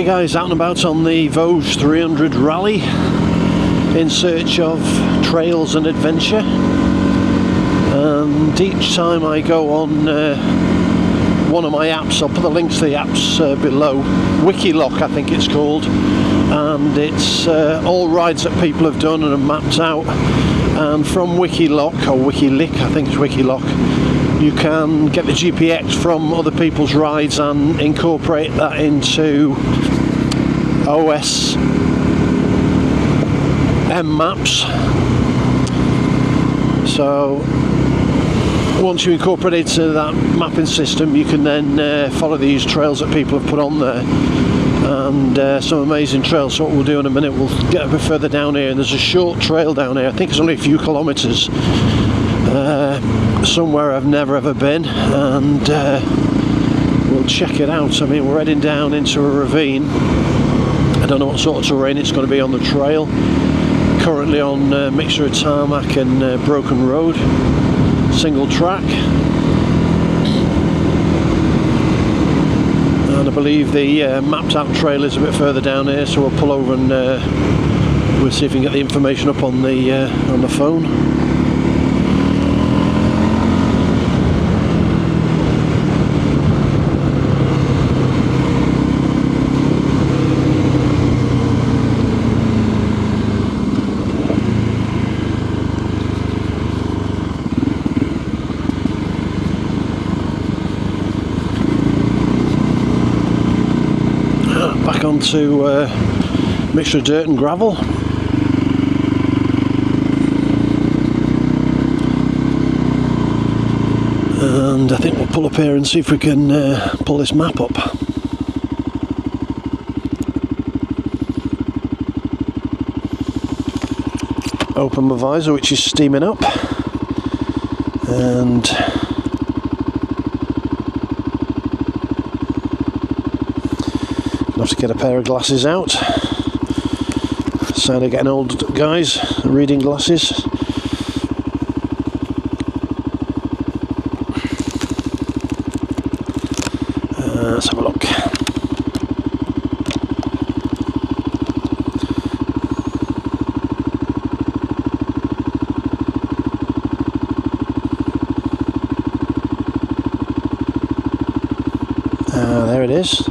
Okay guys, out and about on the Vosges 300 rally in search of trails and adventure, and each time I go on one of my apps, I'll put the links to the apps below. Wikiloc I think it's called, and it's all rides that people have done and have mapped out, and from Wikiloc, or Wikilic, I think it's Wikiloc, you can get the GPX from other people's rides and incorporate that into OS M maps. So once you incorporate it into that mapping system, you can then follow these trails that people have put on there, and some amazing trails. So what we'll do in a minute, we'll get a bit further down here, and there's a short trail down here. I think it's only a few kilometres, somewhere I've never ever been, and we'll check it out. I mean, we're heading down into a ravine. I don't know what sort of terrain it's going to be on the trail. Currently on mixture of tarmac and broken road, single track, and I believe the mapped out trail is a bit further down here, so we'll pull over and we'll see if we can get the information up on the phone. Back onto mixture of dirt and gravel. And I think we'll pull up here and see if we can pull this map up. Open my visor, which is steaming up, and have to get a pair of glasses out. Sign of getting old, guys, reading glasses. Let's have a look. There it is.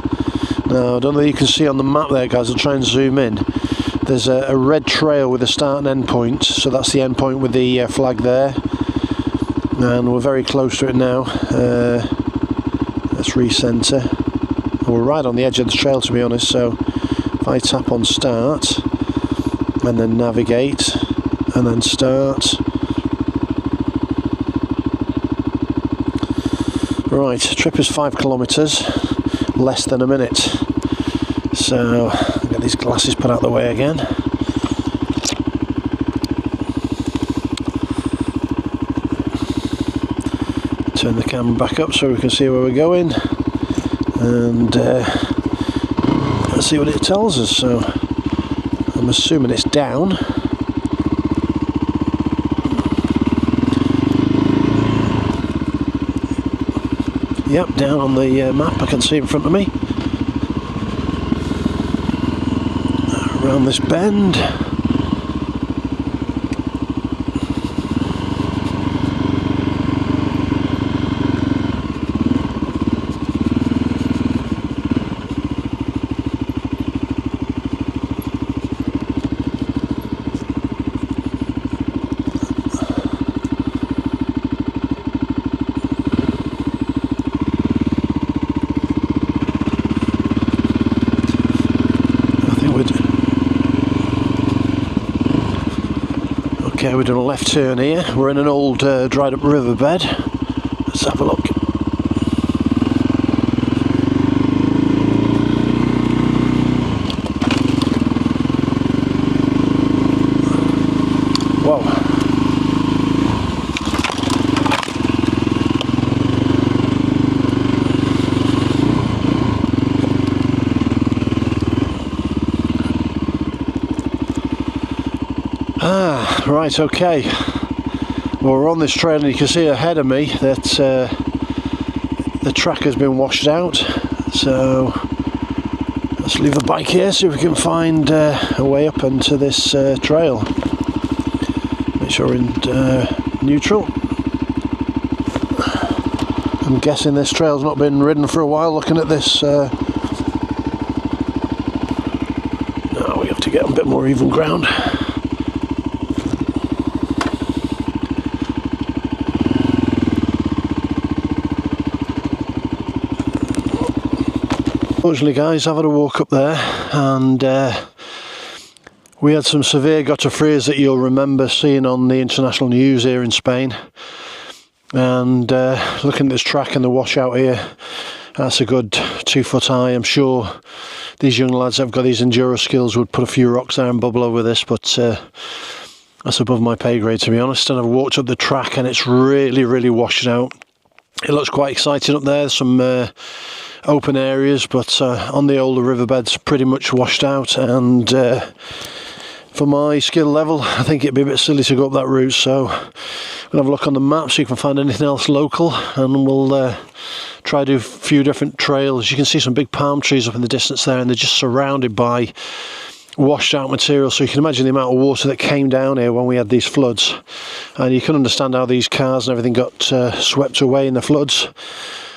Now, I don't know if you can see on the map there, guys. I'll try and zoom in. There's a red trail with a start and end point, so that's the end point with the flag there, and we're very close to it now. Let's recenter. We're right on the edge of the trail, to be honest, so if I tap on start and then navigate and then start. Right, trip is 5 kilometres, less than a minute. So I'll get these glasses put out of the way again. Turn the camera back up so we can see where we're going, and let's see what it tells us. So I'm assuming it's down. Yep, down on the map, I can see in front of me. Around this bend. Okay, we're doing a left turn here. We're in an old dried up riverbed. Let's have a look. Whoa. Right, okay. Well, we're on this trail, and you can see ahead of me that the track has been washed out. So Let's leave the bike here, see if we can find a way up into this trail. Make sure we're in neutral. I'm guessing this trail's not been ridden for a while, looking at this. No, we have to get on a bit more even ground. Fortunately guys, I've had a walk up there and we had some severe gutter freeze that you'll remember seeing on the international news here in Spain. And looking at this track and the washout here, that's a good 2 foot high. I'm sure these young lads that have got these enduro skills would put a few rocks there and bubble over this, but that's above my pay grade, to be honest. And I've walked up the track and it's really washed out. It looks quite exciting up there. There's some open areas, but on the older riverbeds pretty much washed out, and for my skill level I think it'd be a bit silly to go up that route, so we'll have a look on the map so you can find anything else local, and we'll try to do a few different trails. You can see some big palm trees up in the distance there, and they're just surrounded by washed out material, so you can imagine the amount of water that came down here when we had these floods, and you can understand how these cars and everything got swept away in the floods.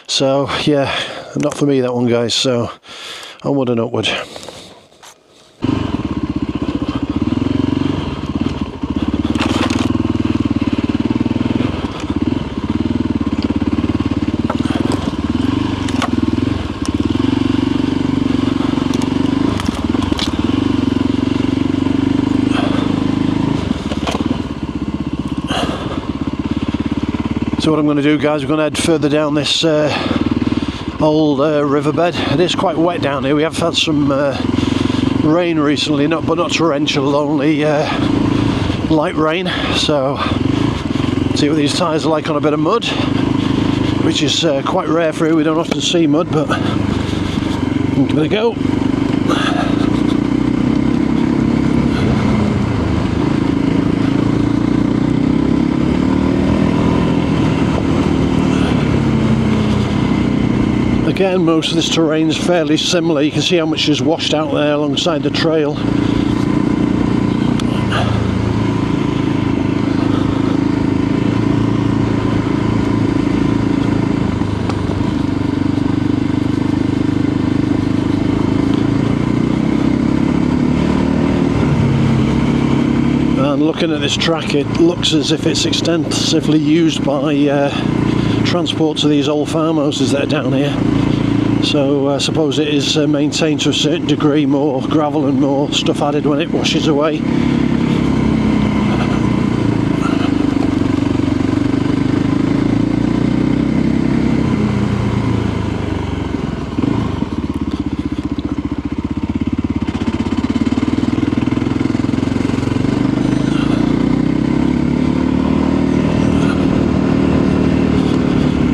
So yeah, not for me that one guys, so onward and upward. So what I'm going to do guys, we're going to head further down this old riverbed. It is quite wet down here. We have had some rain recently, but not torrential, only light rain. So see what these tyres are like on a bit of mud, which is quite rare for here. We don't often see mud, but I'm going to go. Again, most of this terrain is fairly similar. You can see how much is washed out there alongside the trail. And looking at this track, it looks as if it's extensively used by transport to these old farmhouses that are down here. So I suppose it is maintained to a certain degree, more gravel and more stuff added when it washes away.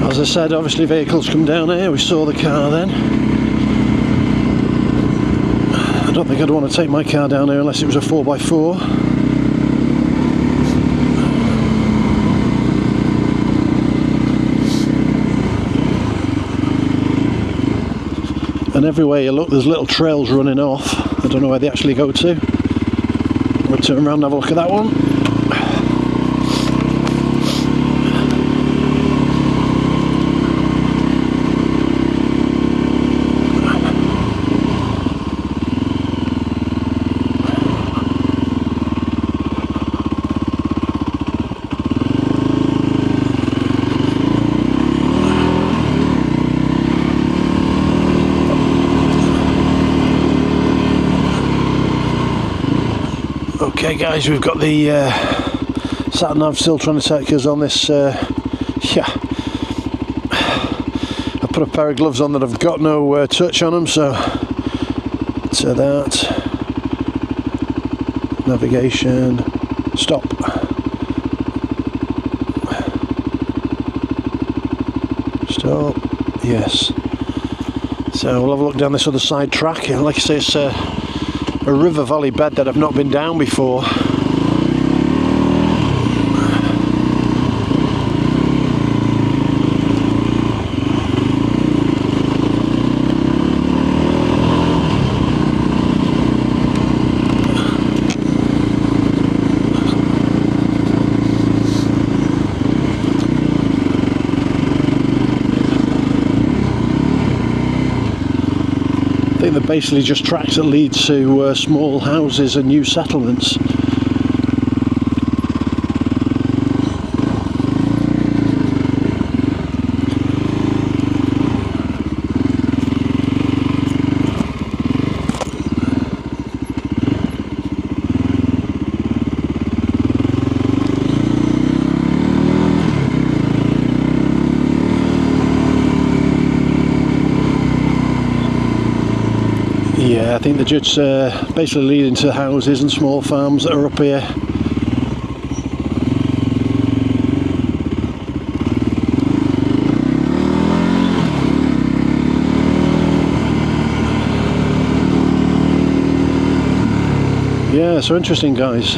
As I said, obviously vehicles come down here. We saw the car then. I don't think I'd want to take my car down here unless it was a 4x4. And everywhere you look, there's little trails running off. I don't know where they actually go to. We'll turn around and have a look at that one. Okay guys, we've got the sat-nav still trying to take us on this, yeah, I put a pair of gloves on that have got no touch on them, so that, navigation, stop, yes, so we'll have a look down this other side track. Like I say, it's a river valley bed that I've not been down before. basically just tracks that lead to small houses and new settlements. Yeah, I think they're just basically leading to houses and small farms that are up here. Yeah, so interesting, guys.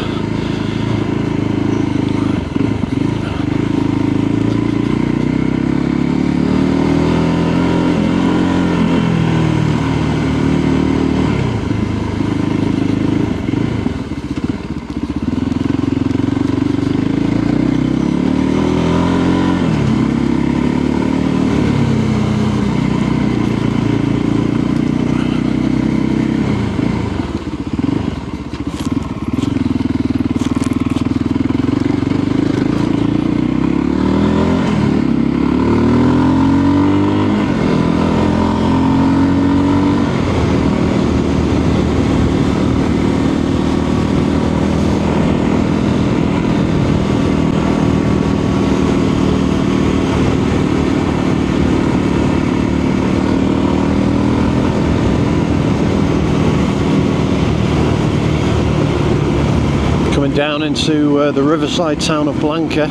Coming down into the riverside town of Blanca,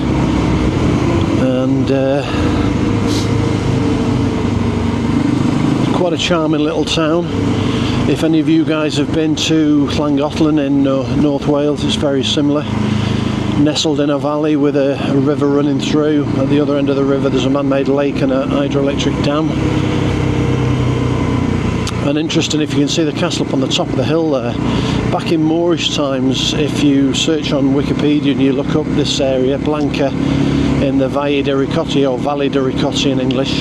and quite a charming little town. If any of you guys have been to Llangollen in North Wales, it's very similar. Nestled in a valley with a river running through. At the other end of the river there's a man-made lake and a hydroelectric dam. And interesting, if you can see the castle up on the top of the hill there, back in Moorish times, if you search on Wikipedia and you look up this area, Blanca, in the Valle de Ricotti, or Valley de Ricotti in English,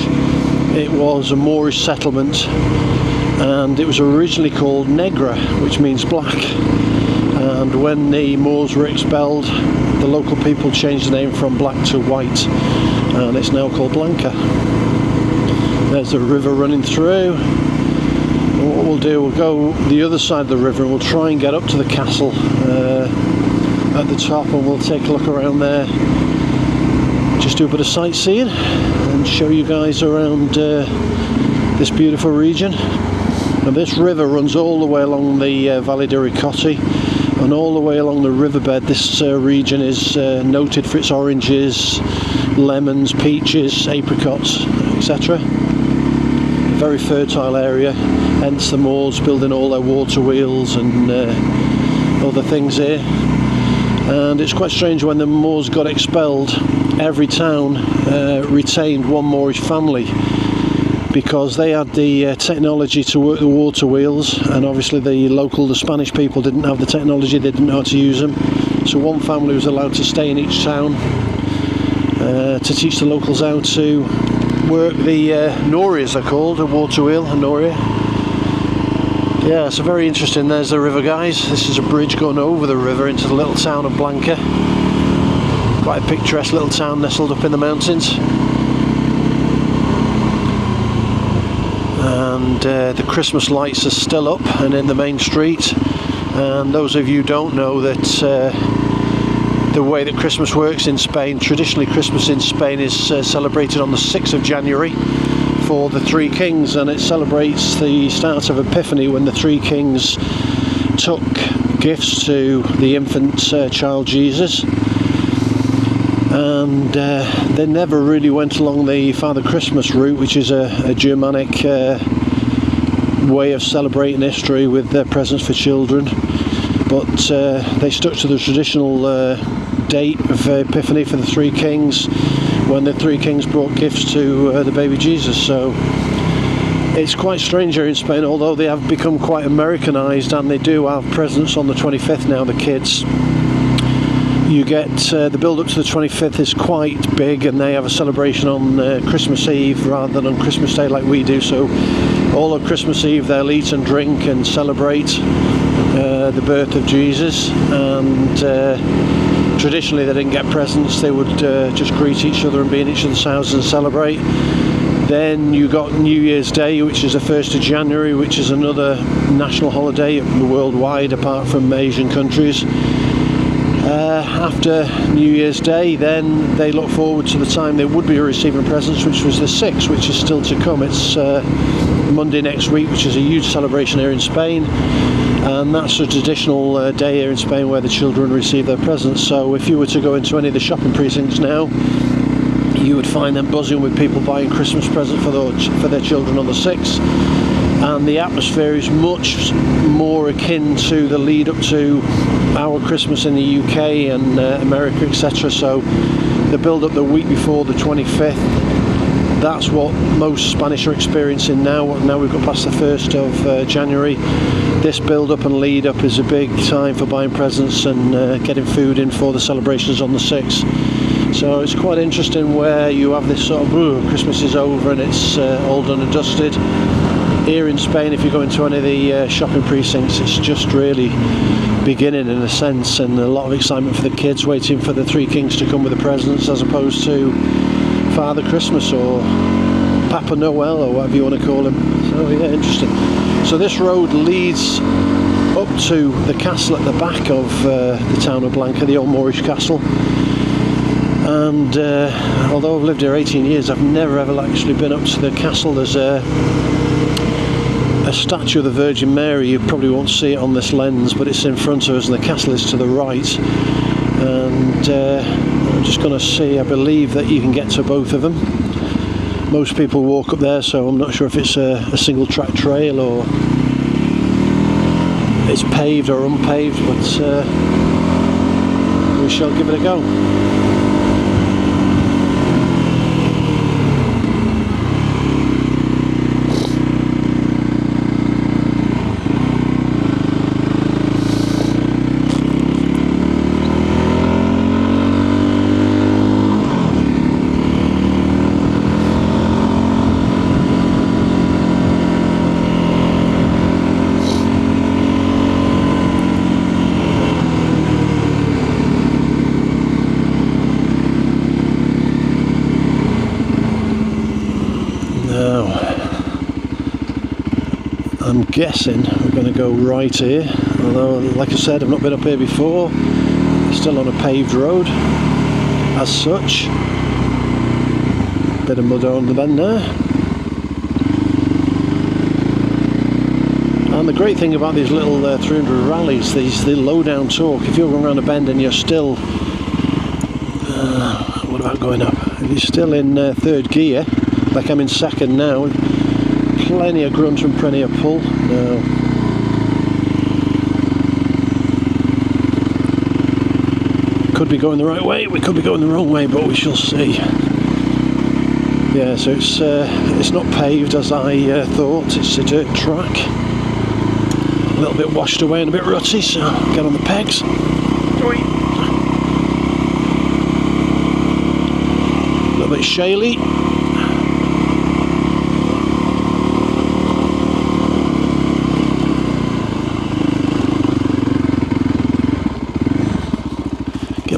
it was a Moorish settlement, and it was originally called Negra, which means black. And when the Moors were expelled, the local people changed the name from black to white, and it's now called Blanca. There's the river running through. What we'll do, we'll go the other side of the river and we'll try and get up to the castle at the top, and we'll take a look around there, just do a bit of sightseeing and show you guys around this beautiful region. And this river runs all the way along the Valle de Ricotti, and all the way along the riverbed. This region is noted for its oranges, lemons, peaches, apricots, etc. Very fertile area, hence the Moors building all their water wheels and other things here. And it's quite strange, when the Moors got expelled, every town retained one Moorish family, because they had the technology to work the water wheels, and obviously the Spanish people didn't have the technology, they didn't know how to use them. So one family was allowed to stay in each town to teach the locals how to work the norias, they're called, a water wheel, a noria. Yeah, so very interesting. There's the river, guys. This is a bridge going over the river into the little town of Blanca. Quite a picturesque little town nestled up in the mountains. And the Christmas lights are still up and in the main street. And those of you who don't know that the way that Christmas works in Spain, traditionally Christmas in Spain is celebrated on the 6th of January for the Three Kings, and it celebrates the start of Epiphany, when the Three Kings took gifts to the infant child Jesus. And they never really went along the Father Christmas route, which is a Germanic way of celebrating history with their presents for children. But they stuck to the traditional date of Epiphany for the Three Kings, when the Three Kings brought gifts to the baby Jesus. So it's quite strange here in Spain, although they have become quite Americanized, and they do have presents on the 25th now, the kids. You get the build up to the 25th is quite big, and they have a celebration on Christmas Eve rather than on Christmas Day like we do. So all of Christmas Eve they'll eat and drink and celebrate the birth of Jesus, and traditionally they didn't get presents. They would just greet each other and be in each other's houses and celebrate. Then you got New Year's Day, which is the 1st of January, which is another national holiday worldwide apart from Asian countries. After New Year's Day, then they look forward to the time they would be receiving presents, which was the 6th, which is still to come. It's Monday next week, which is a huge celebration here in Spain, and that's a traditional day here in Spain where the children receive their presents. So if you were to go into any of the shopping precincts now, you would find them buzzing with people buying Christmas presents for their children on the 6th. And the atmosphere is much more akin to the lead up to our Christmas in the UK and America, etc. So the build up the week before the 25th, that's what most Spanish are experiencing now. Now we've got past the 1st of January. This build up and lead up is a big time for buying presents and getting food in for the celebrations on the 6th. So it's quite interesting where you have this sort of Christmas is over and it's all done and dusted. Here in Spain, if you go into any of the shopping precincts, it's just really beginning in a sense, and a lot of excitement for the kids waiting for the three kings to come with the presents, as opposed to Father Christmas or Papa Noel or whatever you want to call him. So yeah, interesting. So this road leads up to the castle at the back of the town of Blanca, the old Moorish castle. And although I've lived here 18 years, I've never ever actually been up to the castle. There's a statue of the Virgin Mary. You probably won't see it on this lens, but it's in front of us, and the castle is to the right. And I'm just going to see, I believe that you can get to both of them. Most people walk up there, so I'm not sure if it's a single track trail or it's paved or unpaved, but we shall give it a go. I'm guessing we're going to go right here, although like I said, I've not been up here before. Still on a paved road as such. Bit of mud on the bend there. And the great thing about these little 300 rallies, the low down torque, if you're going around a bend and you're still what about going up? If you're still in third gear, like I'm in second now, plenty of grunt and plenty of pull. Now, could be going the right way, we could be going the wrong way, but we shall see. Yeah, so it's not paved as I thought. It's a dirt track, a little bit washed away and a bit rutty, so get on the pegs. A little bit shaly.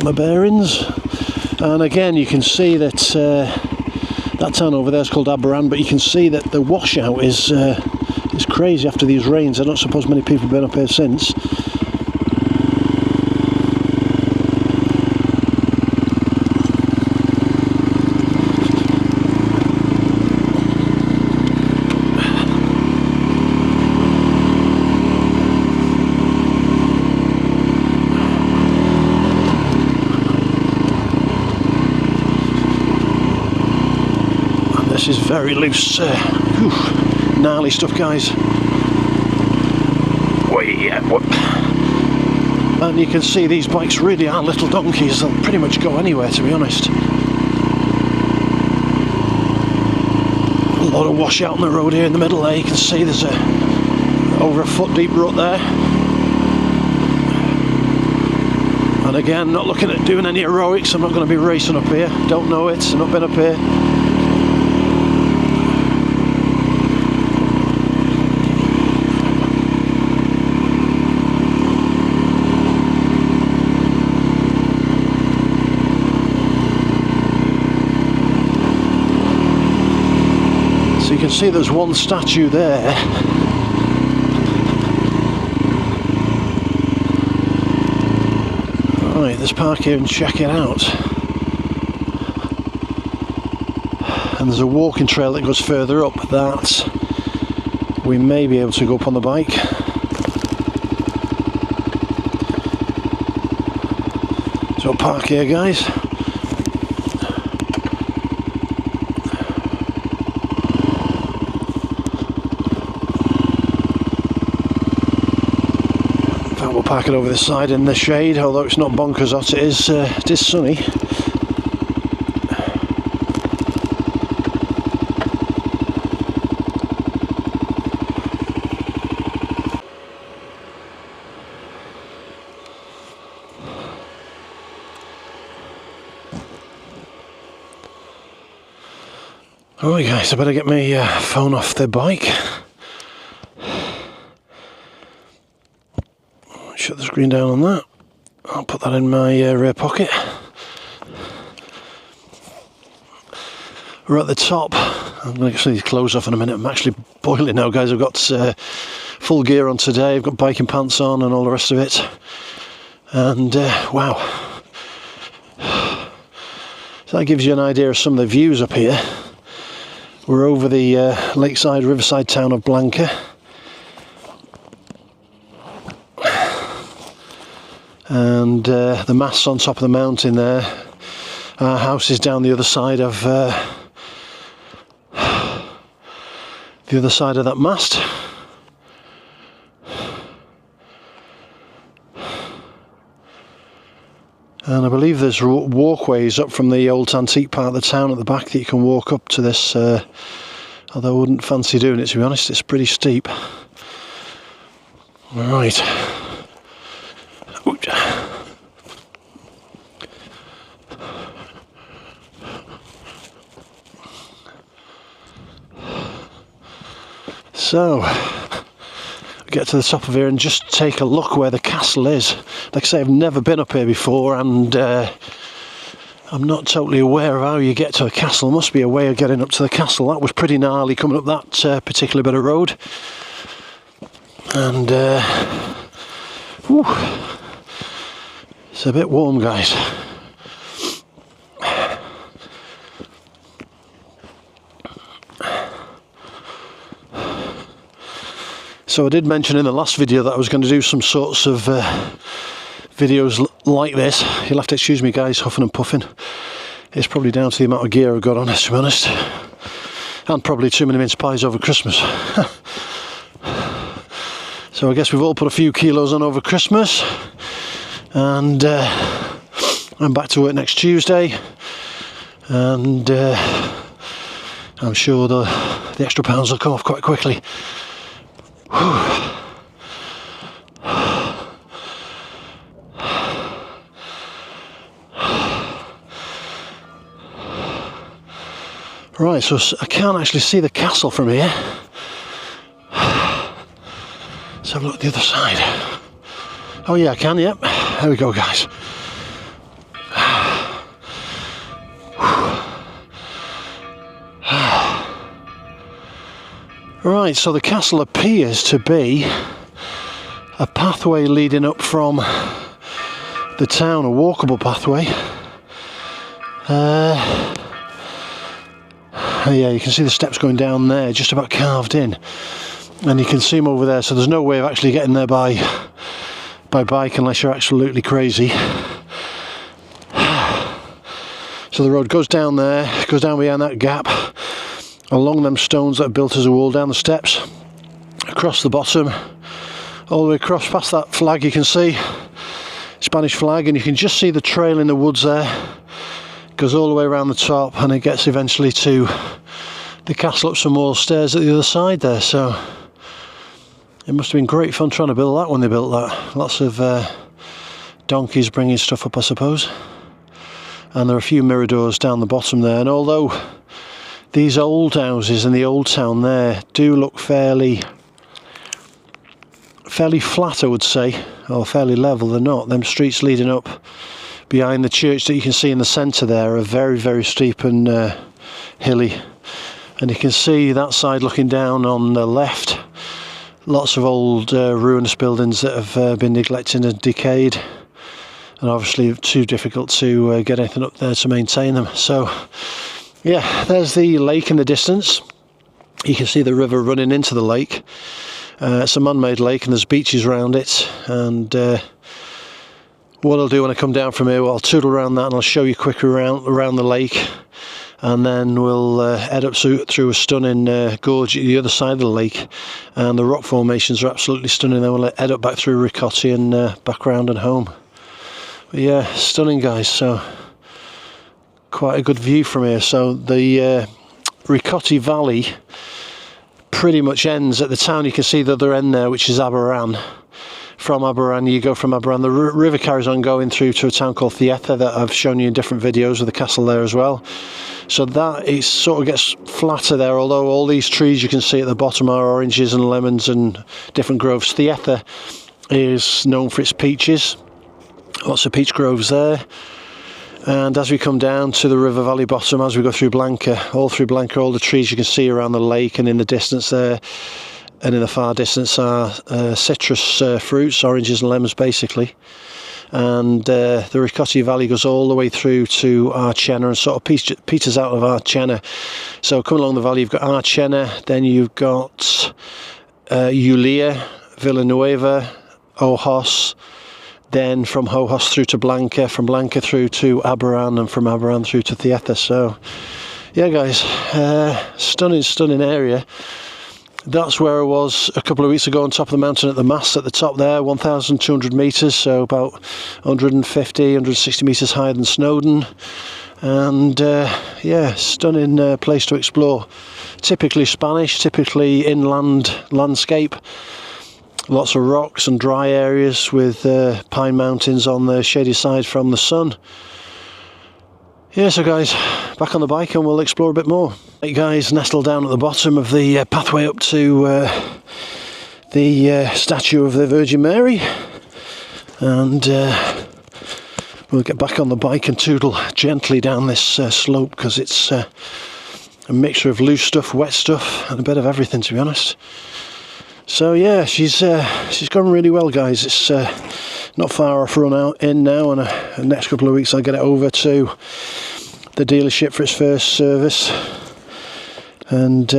My bearings, and again you can see that that town over there is called Abaran, but you can see that the washout is crazy after these rains. I don't suppose many people have been up here since. This is very loose, gnarly stuff, guys. And you can see these bikes really are little donkeys. They'll pretty much go anywhere, to be honest. A lot of washout on the road here in the middle there. You can see there's over a foot deep rut there. And again, not looking at doing any heroics. I'm not going to be racing up here. Don't know it. I've not been up here. So you can see there's one statue there. Right, let's park here and check it out. And there's a walking trail that goes further up that we may be able to go up on the bike. So I'll park here, guys. We'll park it over this side in the shade, although it's not bonkers hot. It is sunny. Alright guys, I better get my phone off the bike. Shut the screen down on that. I'll put that in my rear pocket. We're at the top. I'm going to get these clothes off in a minute. I'm actually boiling now, guys. I've got full gear on today. I've got biking pants on and all the rest of it. And wow. So that gives you an idea of some of the views up here. We're over the lakeside, riverside town of Blanca. And the masts on top of the mountain there. Our house is down the other side of that mast. And I believe there's walkways up from the old antique part of the town at the back that you can walk up to this, although I wouldn't fancy doing it, to be honest. It's pretty steep. Right. So, get to the top of here and just take a look where the castle is. Like I say, I've never been up here before, and I'm not totally aware of how you get to the castle. There must be a way of getting up to the castle. That was pretty gnarly coming up that particular bit of road. And whew, it's a bit warm, guys. So I did mention in the last video that I was going to do some sorts of videos like this. You'll have to excuse me, guys, huffing and puffing. It's probably down to the amount of gear I've got on, to be honest. And probably too many mince pies over Christmas. So I guess we've all put a few kilos on over Christmas. And I'm back to work next Tuesday. And I'm sure the extra pounds will come off quite quickly. Right, so I can't actually see the castle from here. Let's have a look at the other side. Oh yeah, I can, yep. There we go, guys. Right, so the castle appears to be a pathway leading up from the town, a walkable pathway. Yeah, you can see the steps going down there, just about carved in. And you can see them over there, so there's no way of actually getting there by bike unless you're absolutely crazy. So the road goes down there, goes down behind that gap, along them stones that are built as a wall, down the steps, across the bottom, all the way across past that flag you can see, Spanish flag, and you can just see the trail in the woods there. Goes all the way around the top, and it gets eventually to the castle up some more stairs at the other side there. So it must have been great fun trying to build that when they built that. Lots of donkeys bringing stuff up, I suppose. And there are a few miradors down the bottom there, and although these old houses in the old town there do look fairly flat, I would say, or fairly level, they're not. Them streets leading up behind the church that you can see in the centre there are very, very steep and hilly. And you can see that side looking down on the left, lots of old ruinous buildings that have been neglected and decayed, and obviously too difficult to get anything up there to maintain them. So yeah, there's the lake in the distance. You can see the river running into the lake. It's a man-made lake and there's beaches around it, and what I'll do when I come down from here, I'll tootle around that and I'll show you quicker around the lake, and then we'll head up through a stunning gorge at the other side of the lake, and the rock formations are absolutely stunning. Then we'll head up back through Ricotti and back round and home. But yeah, stunning guys, so quite a good view from here. So the Ricotti Valley pretty much ends at the town. You can see the other end there, which is Aberan. From Aberan, you go from Aberan, the river carries on going through to a town called Thietha that I've shown you in different videos, with the castle there as well. So that it sort of gets flatter there, although all these trees you can see at the bottom are oranges and lemons and different groves. Thietha is known for its peaches, lots of peach groves there. And as we come down to the river valley bottom, as we go through Blanca, all the trees you can see around the lake and in the distance there, and in the far distance are citrus fruits, oranges and lemons basically. And the Ricotti Valley goes all the way through to Arcena and sort of peters out of Arcena. So coming along the valley, you've got Arcena, then you've got Ulia, Villanueva, Ojos, then from Ojos through to Blanca, from Blanca through to Aberan, and from Aberan through to Thietha. So yeah guys, stunning area. That's where I was a couple of weeks ago, on top of the mountain at the mast at the top there, 1,200 metres, so about 150, 160 metres higher than Snowdon. And yeah, stunning place to explore. Typically Spanish, typically inland landscape. Lots of rocks and dry areas with pine mountains on the shady side from the sun. Yeah, so guys, back on the bike and we'll explore a bit more. Hey guys, nestled down at the bottom of the pathway up to the statue of the Virgin Mary, and we'll get back on the bike and tootle gently down this slope, because it's a mixture of loose stuff, wet stuff, and a bit of everything, to be honest. So yeah, she's gone really well guys. It's not far off run out in now, and the next couple of weeks I'll get it over to the dealership for its first service, and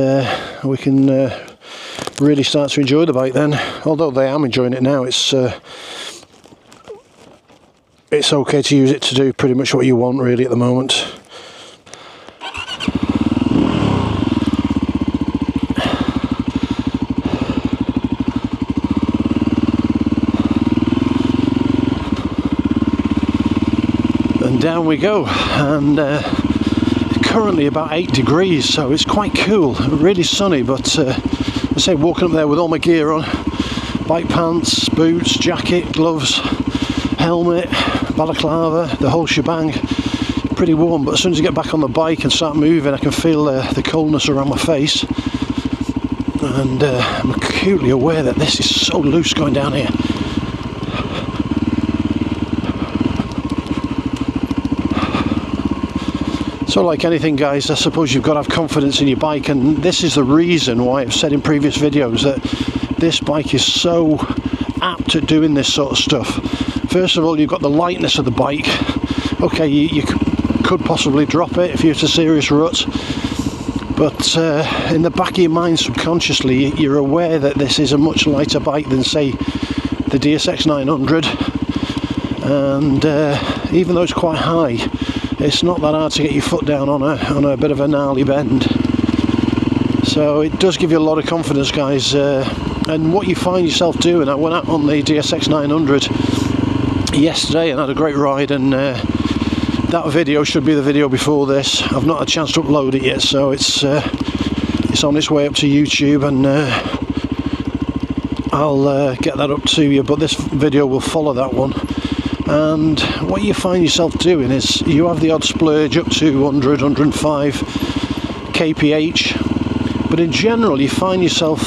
we can really start to enjoy the bike then. Although I am enjoying it now, it's okay to use it to do pretty much what you want really at the moment. Down we go, and currently about 8 degrees, so it's quite cool, really sunny, but I say walking up there with all my gear on, bike pants, boots, jacket, gloves, helmet, balaclava, the whole shebang, pretty warm. But as soon as I get back on the bike and start moving, I can feel the coldness around my face, and I'm acutely aware that this is so loose going down here. So like anything guys, I suppose you've got to have confidence in your bike, and this is the reason why I've said in previous videos that this bike is so apt at doing this sort of stuff. First of all, you've got the lightness of the bike. Okay, you could possibly drop it if you're at a serious rut, but in the back of your mind subconsciously you're aware that this is a much lighter bike than say the DSX 900, and even though it's quite high, it's not that hard to get your foot down on a bit of a gnarly bend. So it does give you a lot of confidence guys, and what you find yourself doing, I went out on the DSX 900 yesterday and had a great ride, and that video should be the video before this. I've not had a chance to upload it yet, so it's on its way up to YouTube, and I'll get that up to you, but this video will follow that one. and what you find yourself doing is you have the odd splurge up to 100, 105 kph, but in general you find yourself,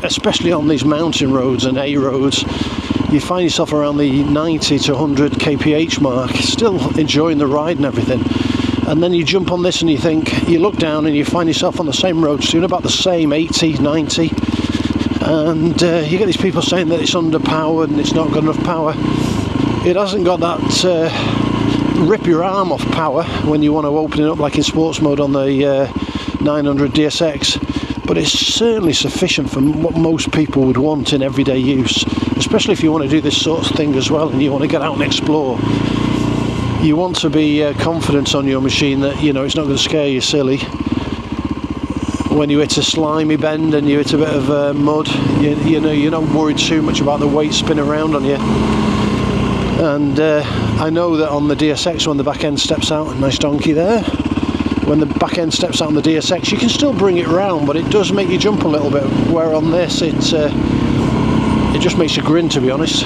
especially on these mountain roads and A roads, you find yourself around the 90 to 100 kph mark, still enjoying the ride and everything. And then you jump on this and you look down and you find yourself on the same road doing about the same 80, 90, and you get these people saying that it's underpowered and it's not got enough power. It hasn't got that rip your arm off power when you want to open it up like in sports mode on the 900 DSX, but it's certainly sufficient for what most people would want in everyday use, especially if you want to do this sort of thing as well and you want to get out and explore. You want to be confident on your machine that it's not going to scare you silly. When you hit a slimy bend and you hit a bit of mud, you're not worried too much about the weight spinning around on you. And I know that on the DSX, when the back end steps out, nice donkey there, when the back end steps out on the DSX, you can still bring it round, but it does make you jump a little bit, where on this it just makes you grin, to be honest.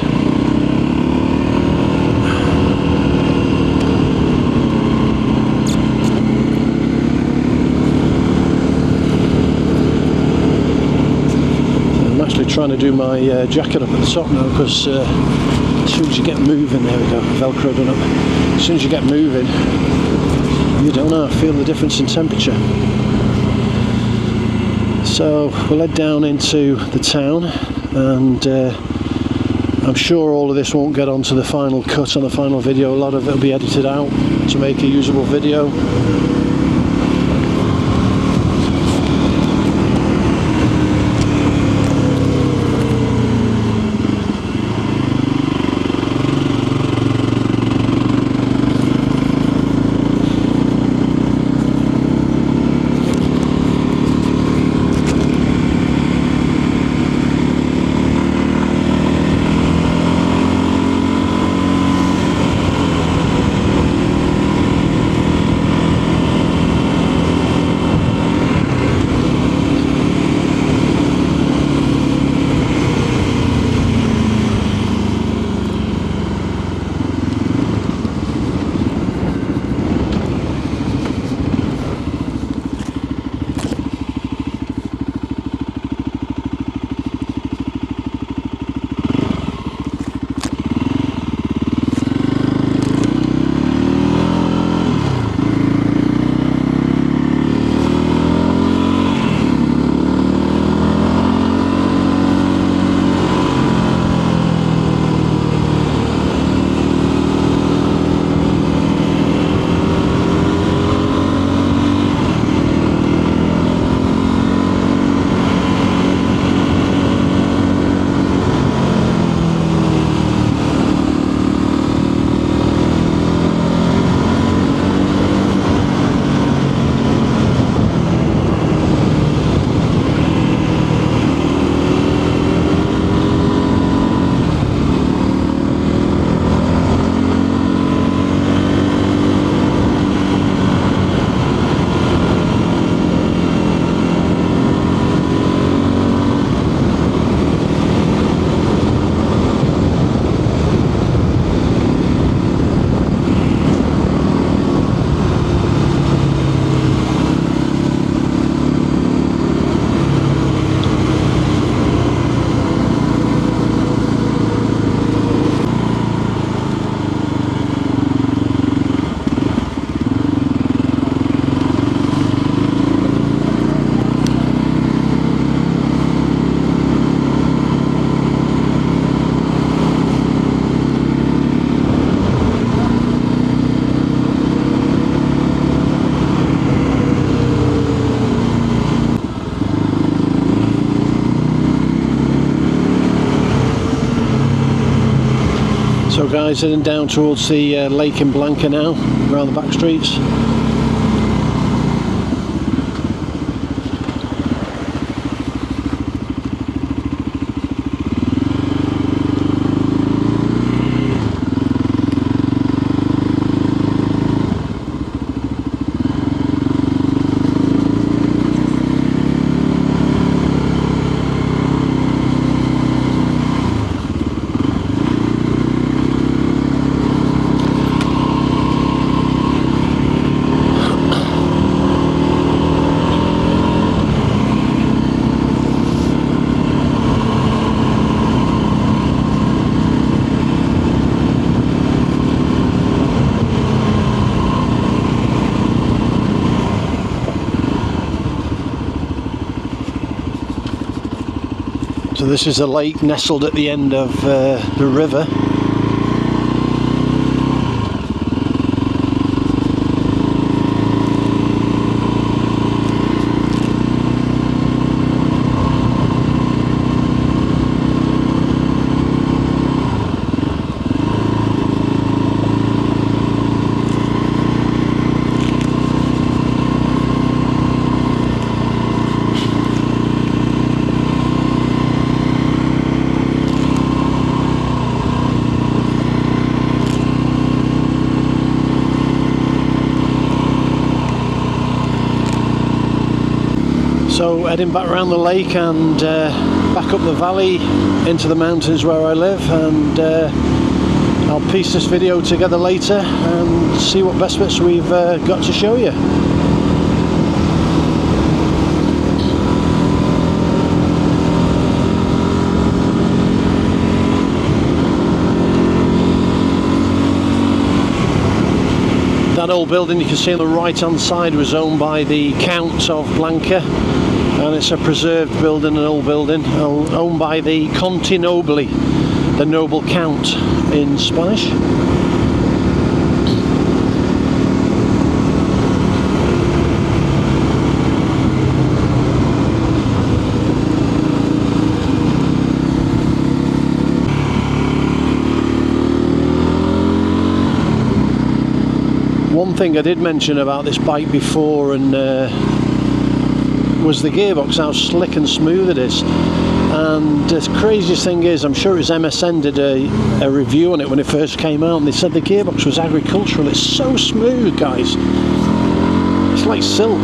I'm actually trying to do my jacket up at the top now, because as soon as you get moving, there we go, Velcro done up. As soon as you get moving, you don't know, feel the difference in temperature. So we'll head down into the town, and I'm sure all of this won't get onto the final cut on the final video. A lot of it will be edited out to make a usable video. So guys, heading down towards the lake in Blanca now, around the back streets. So this is a lake nestled at the end of the river. So heading back around the lake and back up the valley into the mountains where I live, and I'll piece this video together later and see what best bits we've got to show you. That old building you can see on the right hand side was owned by the Count of Blanca, and it's a preserved building, an old building owned by the Conte Nobili, the noble count in Spanish. One thing I did mention about this bike before and was the gearbox, how slick and smooth it is. And the craziest thing is, I'm sure it was MSN did a review on it when it first came out, and they said the gearbox was agricultural. It's so smooth, guys. It's like silk.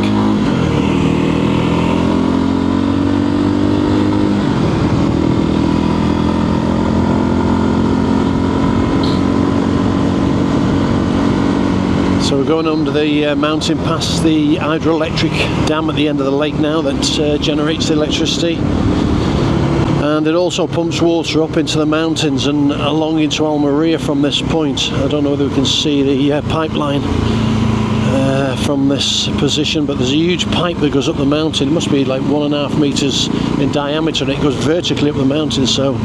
So we're going under the mountain past the hydroelectric dam at the end of the lake now that generates the electricity, and it also pumps water up into the mountains and along into Almeria from this point. I don't know whether we can see the pipeline from this position, but there's a huge pipe that goes up the mountain. It must be like 1.5 meters in diameter, and it goes vertically up the mountain, so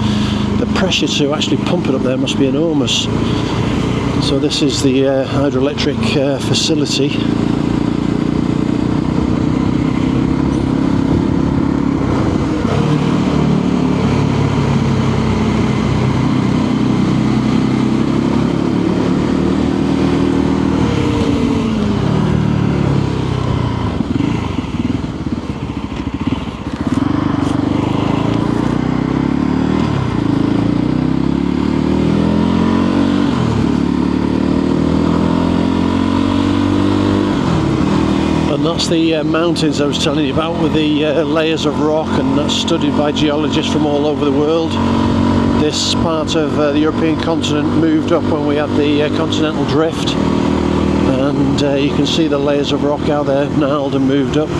the pressure to actually pump it up there must be enormous. So this is the hydroelectric facility. That's the mountains I was telling you about, with the layers of rock, and that's studied by geologists from all over the world. This part of the European continent moved up when we had the continental drift, and you can see the layers of rock out there gnarled and moved up.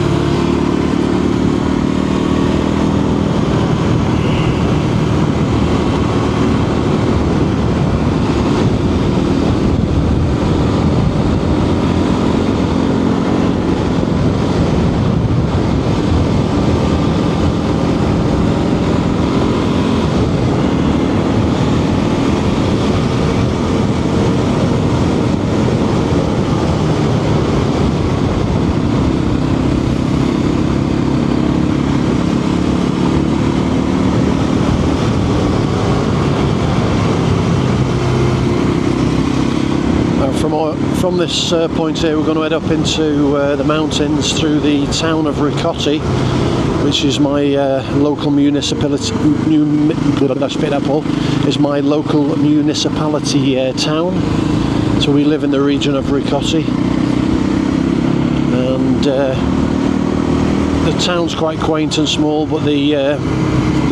From this point here, we're going to head up into the mountains through the town of Ricotti, which is my local municipality. Is my local municipality town. So we live in the region of Ricotti, and the town's quite quaint and small, but the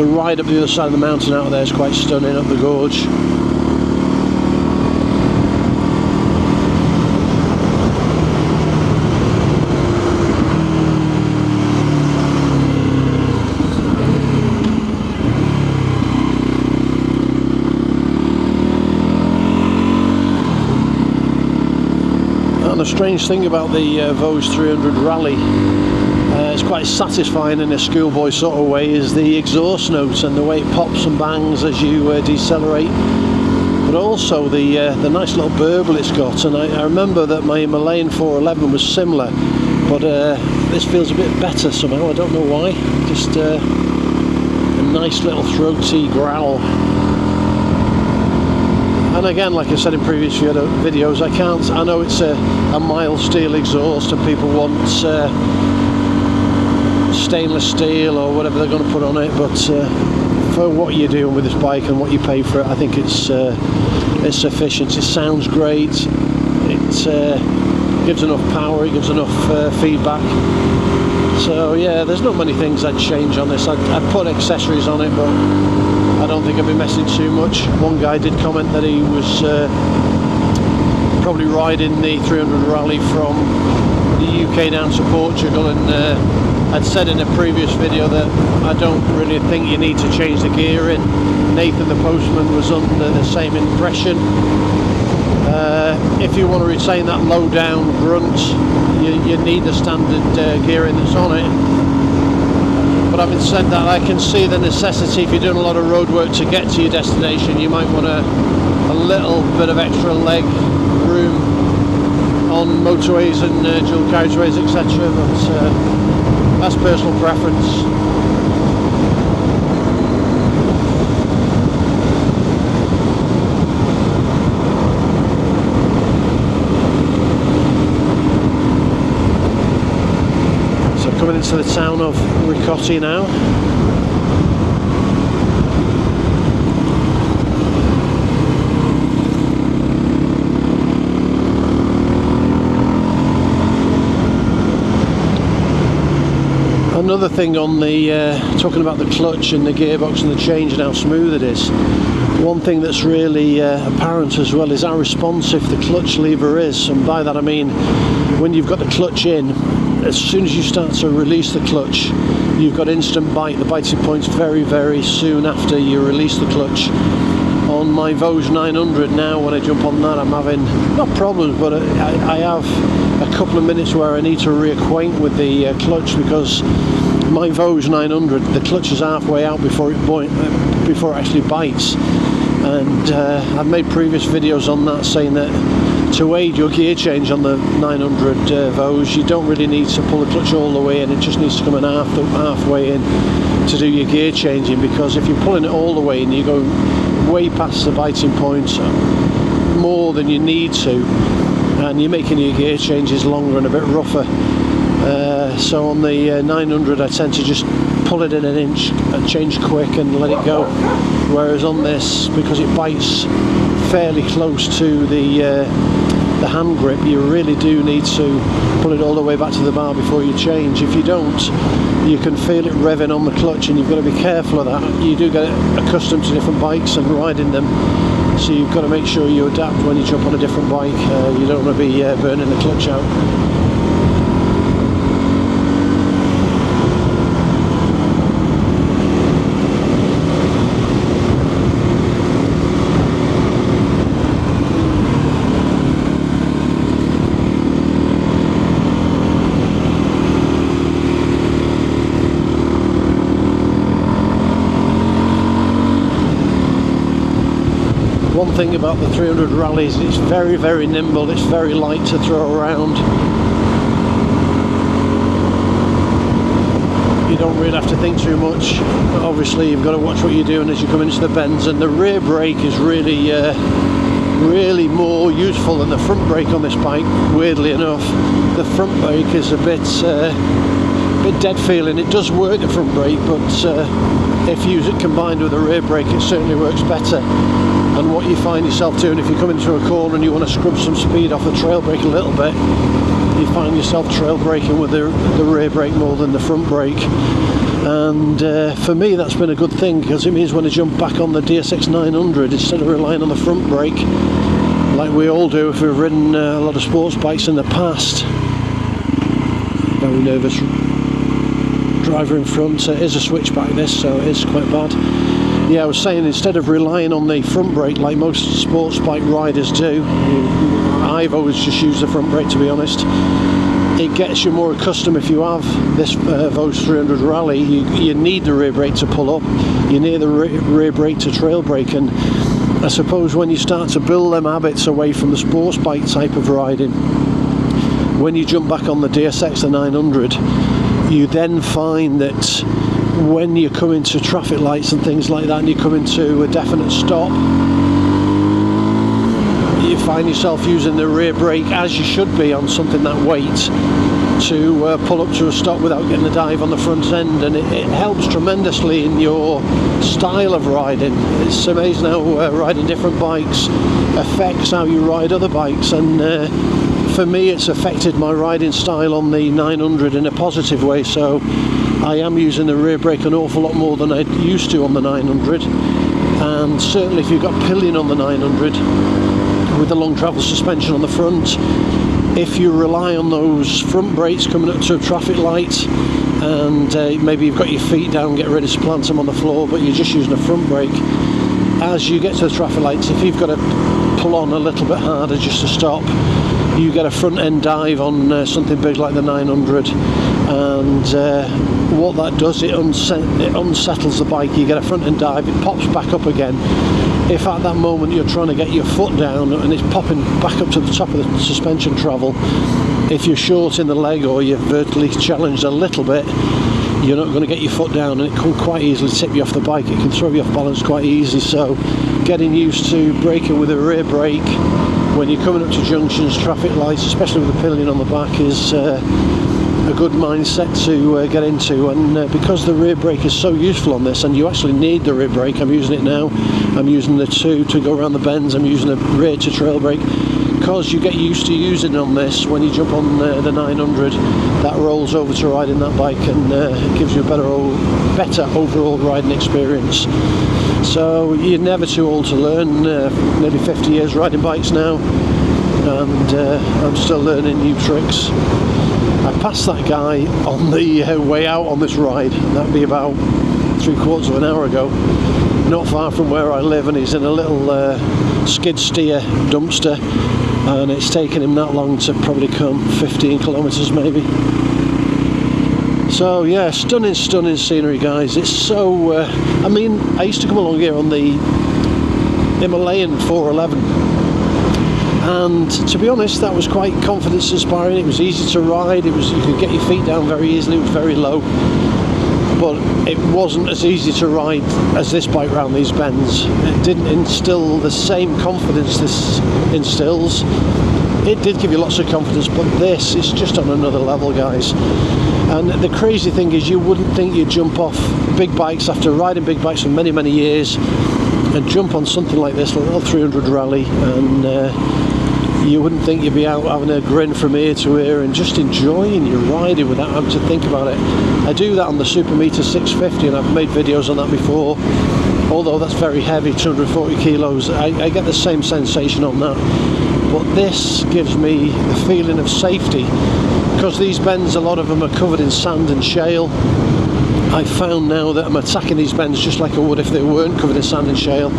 ride up the other side of the mountain out there is quite stunning, up the gorge. The strange thing about the Vosges 300 rally, it's quite satisfying in a schoolboy sort of way is the exhaust notes and the way it pops and bangs as you decelerate, but also the nice little burble it's got. And I remember that my Himalayan 411 was similar, but this feels a bit better somehow. I don't know why. Just a nice little throaty growl. And again, like I said in previous videos, I know it's a mild steel exhaust and people want stainless steel or whatever they're going to put on it, but for what you're doing with this bike and what you pay for it, I think it's sufficient. It sounds great, it gives enough power, it gives enough feedback. So yeah, there's not many things I'd change on this. I'd put accessories on it, but I don't think I'd be messing too much. One guy did comment that he was probably riding the 300 Rally from the UK down to Portugal, and I'd said in a previous video that I don't really think you need to change the gear in. Nathan the postman was under the same impression. If you want to retain that low down grunt, you need the standard gearing that's on it. But having said that, I can see the necessity if you're doing a lot of road work to get to your destination. You might want a little bit of extra leg room on motorways and dual carriageways, etc. But that's personal preference. Coming into the town of Ricotti now. Another thing on the talking about the clutch and the gearbox and the change and how smooth it is. One thing that's really apparent as well is how responsive the clutch lever is, and by that I mean when you've got the clutch in, as soon as you start to release the clutch, you've got instant bite. The biting point's very soon after you release the clutch. On my Vosges 900 now, when I jump on that, I'm having not problems, but I have a couple of minutes where I need to reacquaint with the clutch, because my Vosges 900, the clutch is halfway out before it actually bites. And I've made previous videos on that saying that to aid your gear change on the 900 Vosges, you don't really need to pull the clutch all the way in. It just needs to come in halfway in to do your gear changing, because if you're pulling it all the way in, you go way past the biting point more than you need to, and you're making your gear changes longer and a bit rougher. So on the 900 I tend to just pull it in an inch and change quick and let it go, whereas on this, because it bites fairly close to the hand grip, you really do need to pull it all the way back to the bar before you change. If you don't, you can feel it revving on the clutch, and you've got to be careful of that. You do get accustomed to different bikes and riding them, so you've got to make sure you adapt when you jump on a different bike. You don't want to be burning the clutch out. One thing about the 300 Rallies, it's very nimble, it's very light to throw around. You don't really have to think too much. Obviously you've got to watch what you're doing as you come into the bends, and the rear brake is really more useful than the front brake on this bike, weirdly enough. The front brake is a bit dead feeling. It does work, the front brake, but if you use it combined with the rear brake, it certainly works better. And what you find yourself doing, if you come into a corner and you want to scrub some speed off the trail brake a little bit, you find yourself trail braking with the rear brake more than the front brake. And for me that's been a good thing, because it means when I jump back on the DSX 900, instead of relying on the front brake like we all do if we've ridden a lot of sports bikes in the past. Very nervous driver in front. It is a switchback this, so it is quite bad. Yeah, I was saying, instead of relying on the front brake like most sports bike riders do, I've always just used the front brake, to be honest. it gets you more accustomed. If you have this Vos 300 Rally, you need the rear brake to pull up, you need the rear brake to trail brake, and I suppose when you start to build them habits away from the sports bike type of riding, when you jump back on the DSX, the 900, you then find that when you come into traffic lights and things like that, and you come into a definite stop, you find yourself using the rear brake as you should be on something that weight to pull up to a stop without getting a dive on the front end, and it helps tremendously in your style of riding. It's amazing how riding different bikes affects how you ride other bikes, and for me it's affected my riding style on the 900 in a positive way, so I am using the rear brake an awful lot more than I used to on the 900. And certainly if you've got pillion on the 900 with the long travel suspension on the front, if you rely on those front brakes coming up to a traffic light, and maybe you've got your feet down, get ready to plant them on the floor, but you're just using a front brake, as you get to the traffic lights, if you've got to pull on a little bit harder just to stop, you get a front end dive on something big like the 900, and what that does, it unsettles the bike. You get a front end dive, it pops back up again. If at that moment you're trying to get your foot down and it's popping back up to the top of the suspension travel, if you're short in the leg or you're vertically challenged a little bit, you're not going to get your foot down, and it can quite easily tip you off the bike. It can throw you off balance quite easy. So getting used to braking with a rear brake when you're coming up to junctions, traffic lights, especially with the pillion on the back, is a good mindset to get into. And because the rear brake is so useful on this, and you actually need the rear brake, I'm using it now, I'm using the 2 to go around the bends, I'm using the rear to trail brake, because you get used to using it on this. When you jump on the 900, that rolls over to riding that bike, and it gives you a better overall riding experience. So you're never too old to learn. Nearly 50 years riding bikes now, and I'm still learning new tricks. I passed that guy on the way out on this ride. That'd be about 3/4 of an hour ago, not far from where I live, and he's in a little skid steer dumpster, and it's taken him that long to probably come 15 kilometers maybe. So yeah, stunning scenery, guys. It's so I mean, I used to come along here on the Himalayan 411, and to be honest, that was quite confidence inspiring. It was easy to ride, you could get your feet down very easily, it was very low, but it wasn't as easy to ride as this bike round these bends. It didn't instill the same confidence this instills. It did give you lots of confidence, but this is just on another level, guys. And the crazy thing is, you wouldn't think you'd jump off big bikes after riding big bikes for many years and jump on something like this, like a little 300 Rally, and you wouldn't think you'd be out having a grin from ear to ear and just enjoying your riding without having to think about it. I do that on the Super Meter 650, and I've made videos on that before. Although that's very heavy, 240 kilos, I get the same sensation on that. But this gives me the feeling of safety, because these bends, a lot of them are covered in sand and shale. I found now that I'm attacking these bends just like I would if they weren't covered in sand and shale,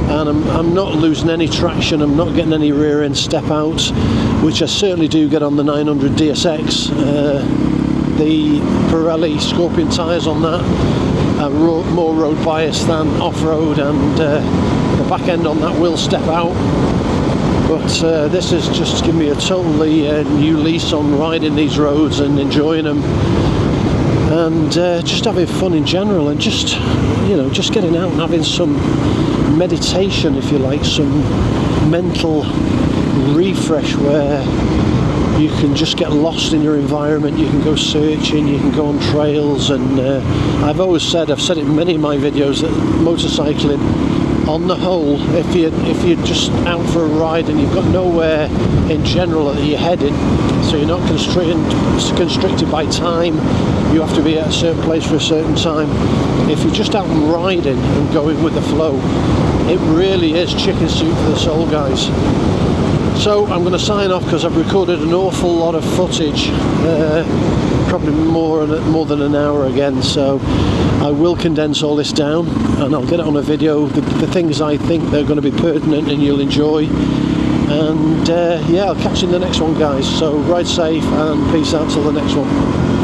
and I'm not losing any traction, I'm not getting any rear end step outs, which I certainly do get on the 900 DSX. The Pirelli Scorpion tyres on that are more road biased than off-road, and the back end on that will step out. But this has just given me a totally new lease on riding these roads and enjoying them, and just having fun in general, and just, you know, just getting out and having some meditation, if you like, some mental refresh where you can just get lost in your environment. You can go searching, you can go on trails, and I've said it in many of my videos, that motorcycling on the whole, if you're just out for a ride and you've got nowhere in general that you're heading, so you're not constricted by time, you have to be at a certain place for a certain time. If you're just out and riding and going with the flow, it really is chicken soup for the soul, guys. So I'm going to sign off, because I've recorded an awful lot of footage, probably more than an hour again, so I will condense all this down and I'll get it on a video, the things I think they're going to be pertinent and you'll enjoy. And yeah, I'll catch you in the next one, guys. So ride safe and peace out till the next one.